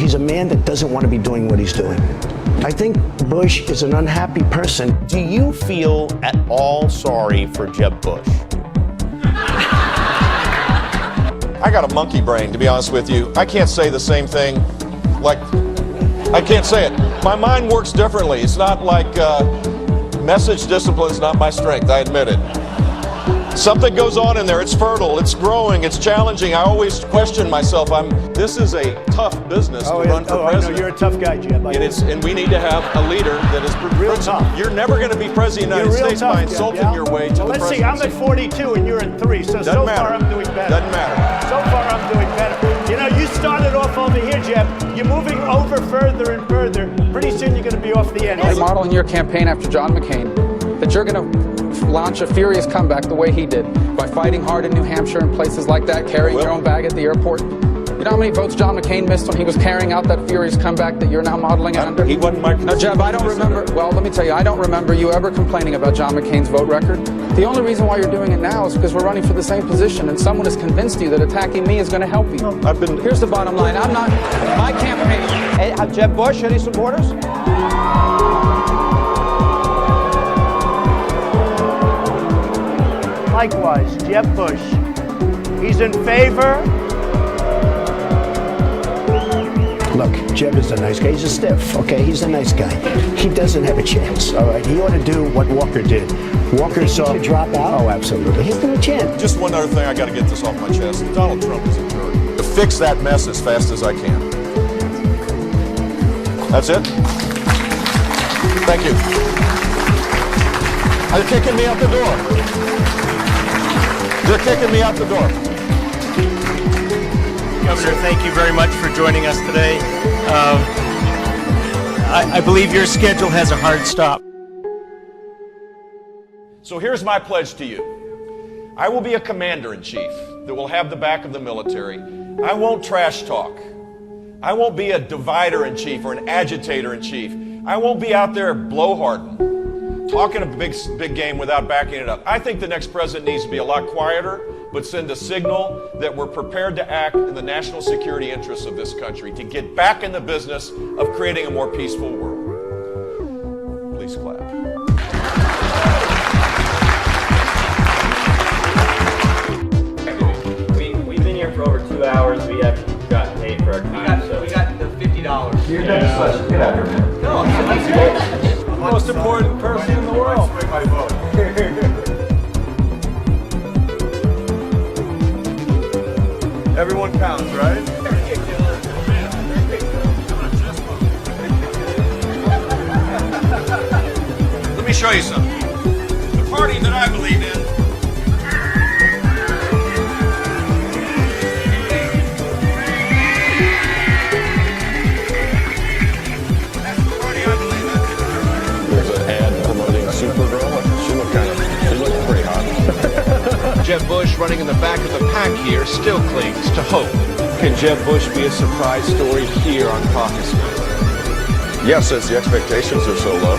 he's a man that doesn't want to be doing what he's doing. I think Bush is an unhappy person. Do you feel at all sorry for Jeb Bush? I got a monkey brain, to be honest with you. I can't say the same thing. I can't say it. My mind works differently. It's not like message discipline is not my strength, I admit it. Something goes on in there. It's fertile, it's growing, it's challenging. I always question myself. This is a tough business to run for president. I know, you're a tough guy, Jeb. And we need to have a leader that is real tough. You're never going to be president of the United States by insulting your way to the presidency. Let's see, I'm at 42 and you're at 3, so far I'm doing better. Doesn't matter. So far I'm doing better. You know, you started off over here, Jeb. You're moving over further and further. Pretty soon you're going to be off the end. You're modeling your campaign after John McCain, that you're going to launch a furious comeback the way he did, by fighting hard in New Hampshire and places like that, carrying your own bag at the airport. You know how many votes John McCain missed when he was carrying out that furious comeback that you're now modeling under? He wasn't my... No, Jeb, I don't remember. Well, let me tell you, I don't remember you ever complaining about John McCain's vote record. The only reason why you're doing it now is because we're running for the same position, and someone has convinced you that attacking me is going to help you. Here's the bottom line. I'm not... My campaign... Hey, have Jeb Bush any supporters? Likewise, Jeb Bush. He's in favor. Look, Jeb is a nice guy. He's a stiff, okay? He's a nice guy. He doesn't have a chance, all right? He ought to do what Walker did. Walker saw... He should drop out? Oh, absolutely. He's got a chance. Just one other thing, I got to get this off my chest. Donald Trump is a jerk. To fix that mess as fast as I can. That's it? Thank you. They're kicking me out the door. They're kicking me out the door. Governor, thank you very much for joining us today. I believe your schedule has a hard stop. So here's my pledge to you. I will be a commander-in-chief that will have the back of the military. I won't trash talk. I won't be a divider-in-chief or an agitator-in-chief. I won't be out there blowharding, talking a big game without backing it up. I think the next president needs to be a lot quieter, but send a signal that we're prepared to act in the national security interests of this country, to get back in the business of creating a more peaceful world. Please clap. We've been here for over 2 hours. We haven't gotten paid for our time. We got the $50. You're done. Get out here, man. No, that's good. Most important person in the world. Everyone counts, right? Let me show you something. The party that I believe in. That's the party I believe in. There's an ad promoting Supergirl. She looked pretty hot. Jeb Bush, running in the back of the pack here, still clings to hope. Can Jeb Bush be a surprise story here on caucus night? Yes, as the expectations are so low.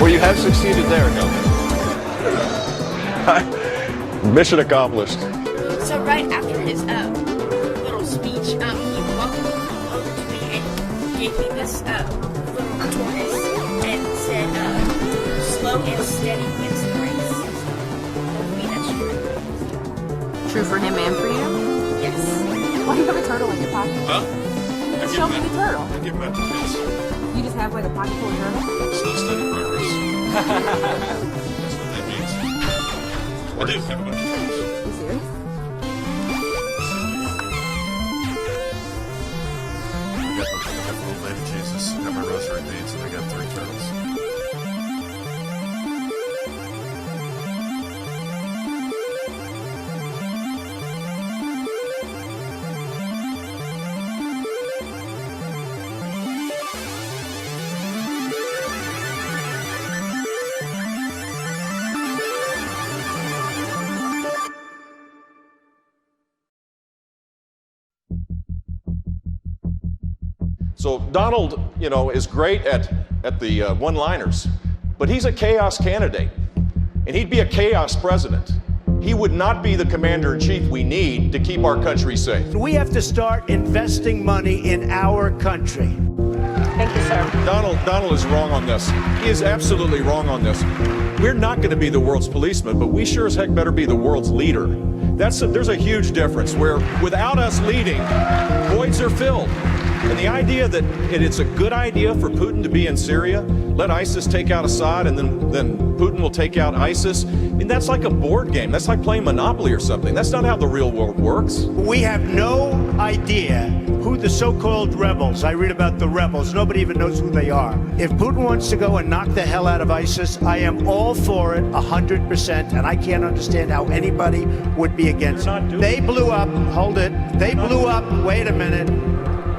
Well, you have succeeded there, Governor. Mission accomplished. So right after his little speech, he walked over to me and gave me this little tortoise and said, slow and steady wins the race. For me, that's true. True for him and for you? Yes. Why do you have a turtle in your pocket? Huh? Just show me the turtle. I give him the kids. You just have like a pocket full of turtles? Slow, steady progress. That's what that means. I do have a bunch of turtles. You serious? I got the old lady Jesus, I got my rosary beads, and I got 3 turtles. So Donald, is great at the one-liners, but he's a chaos candidate, and he'd be a chaos president. he would not be the commander-in-chief we need to keep our country safe. We have to start investing money in our country. Thank you, sir. Donald is wrong on this. He is absolutely wrong on this. We're not going to be the world's policeman, but we sure as heck better be the world's leader. There's a huge difference where without us leading, voids are filled. And the idea that it's a good idea for Putin to be in Syria, let ISIS take out Assad, and then Putin will take out ISIS, I mean, that's like a board game. That's like playing Monopoly or something. That's not how the real world works. We have no idea who the so-called rebels, I read about the rebels, nobody even knows who they are. If Putin wants to go and knock the hell out of ISIS, I am all for it 100%, and I can't understand how anybody would be against it. They blew up, hold it, they blew up, wait a minute,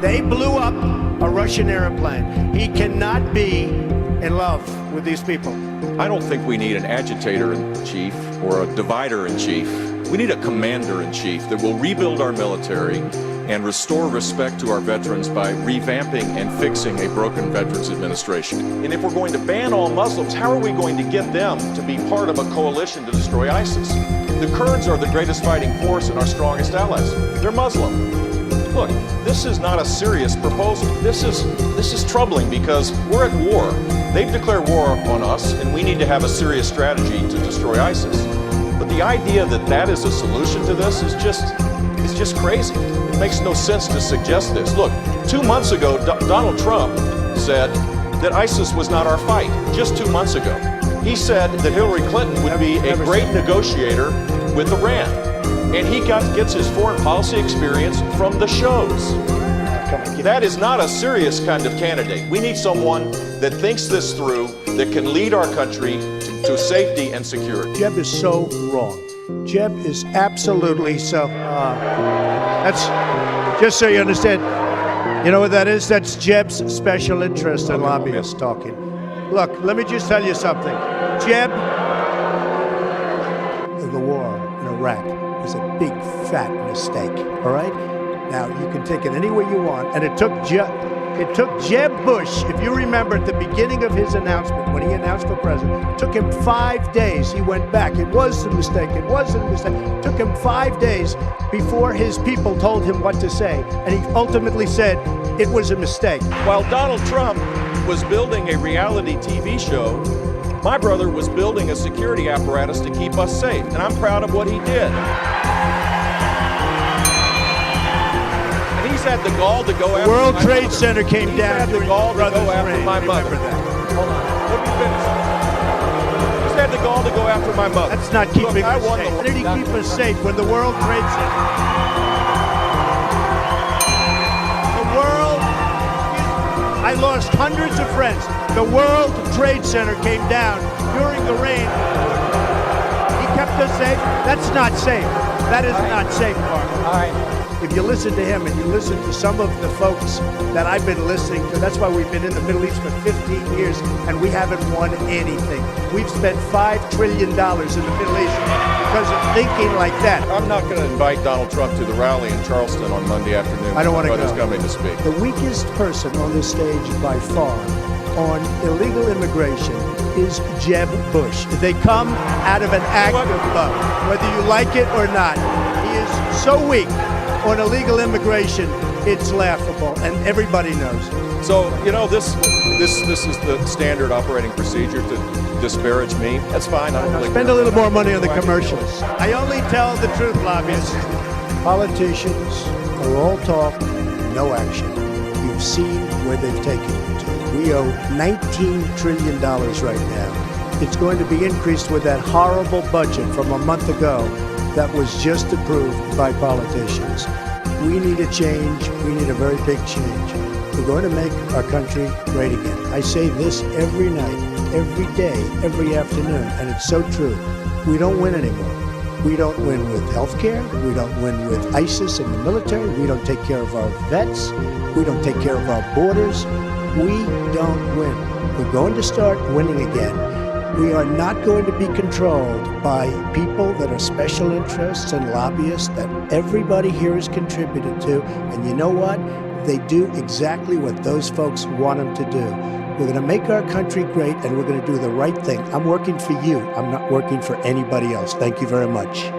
they blew up a Russian airplane. He cannot be in love with these people. I don't think we need an agitator-in-chief or a divider-in-chief. We need a commander-in-chief that will rebuild our military and restore respect to our veterans by revamping and fixing a broken Veterans Administration. And if we're going to ban all Muslims, how are we going to get them to be part of a coalition to destroy ISIS? The Kurds are the greatest fighting force and our strongest allies. They're Muslim. Look, this is not a serious proposal. This is troubling because we're at war. They've declared war on us, and we need to have a serious strategy to destroy ISIS. But the idea that that is a solution to this is just crazy. It makes no sense to suggest this. Look, 2 months ago, Donald Trump said that ISIS was not our fight. Just 2 months ago. He said that Hillary Clinton would be a great negotiator with Iran. And he gets his foreign policy experience from the shows. That is not a serious kind of candidate. We need someone that thinks this through, that can lead our country to safety and security. Jeb is so wrong. Jeb is absolutely so. That's just so you understand. You know what that is? That's Jeb's special interest and lobbyists talking. Look, let me just tell you something. Jeb, the war in Iraq was a big fat mistake. All right. Now you can take it any way you want, and it took Jeb Bush, if you remember at the beginning of his announcement, when he announced for president, it took him 5 days. He went back. It was a mistake. It wasn't a mistake. It took him 5 days before his people told him what to say. And he ultimately said it was a mistake. While Donald Trump was building a reality TV show, my brother was building a security apparatus to keep us safe. And I'm proud of what he did. He's had the gall to go after World Trade Center came down. He's had the gall to go after my mother. Hold on. Let me finish. He's had the gall to go after my mother. That's not keeping us safe. How did he keep us safe when the World Trade Center? The world, I lost hundreds of friends. The World Trade Center came down during the rain. He kept us safe. That's not safe. That is not safe, Mark. All right. If you listen to him and you listen to some of the folks that I've been listening to, that's why we've been in the Middle East for 15 years and we haven't won anything. We've spent $5 trillion in the Middle East because of thinking like that. I'm not going to invite Donald Trump to the rally in Charleston on Monday afternoon. I don't want to go. He's coming to speak. The weakest person on this stage by far on illegal immigration is Jeb Bush. They come out of an act of love, whether you like it or not. He is so weak on illegal immigration, it's laughable, and everybody knows. So, you know, this is the standard operating procedure to disparage me. That's fine. I don't really spend care. a little more money on the commercials. I only tell the truth, lobbyists. Politicians are all talk, no action. You've seen where they've taken it to. We owe $19 trillion right now. It's going to be increased with that horrible budget from a month ago that was just approved by politicians. We need a change. We need a very big change. We're going to make our country great again. I say this every night, every day, every afternoon, and it's so true. We don't win anymore. We don't win with health care. We don't win with ISIS and the military. We don't take care of our vets. We don't take care of our borders. We don't win. We're going to start winning again. We are not going to be controlled by people that are special interests and lobbyists that everybody here has contributed to. And you know what? They do exactly what those folks want them to do. We're going to make our country great, and we're going to do the right thing. I'm working for you. I'm not working for anybody else. Thank you very much.